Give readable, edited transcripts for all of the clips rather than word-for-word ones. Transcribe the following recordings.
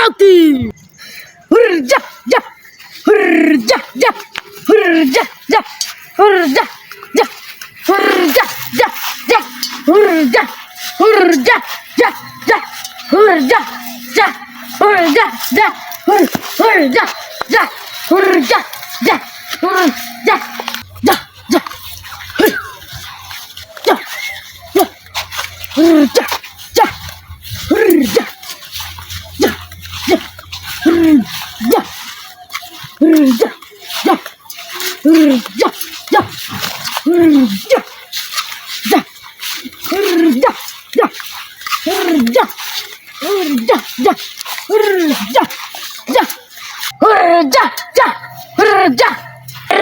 গতি হুরজা যা হুরজা যা হুরজা যা হুরজা যা হুরজা যা যা হুরজা হুরজা যা যা হুরজা যা হুরজা যা হুরজা যা হুরজা যা হুরজা যা যা যা যা হুরজা যা হুরজা যা যা হুরজা হুরজা যা হুরজা যা হুরজা যা হুরজা যা হুরজা হুরজা যা হুরজা যা হুরজা যা হুরজা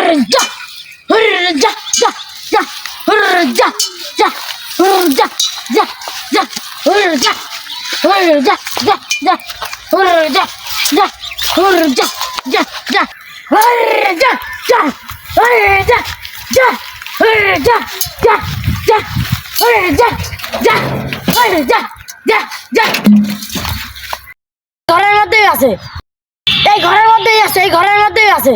হুরজা হুরজা যা যা হুরজা যা হুরজা যা যা হুরজা হুরজা যা যা হুরজা যা হুরজা যা যা হুরজা যা হুরজা যা হুরজা যা যা হুরজা যা হুরজা যা যা ঘরের মধ্যেই আছে এই ঘরের মধ্যেই আছে এই ঘরের মধ্যেই আছে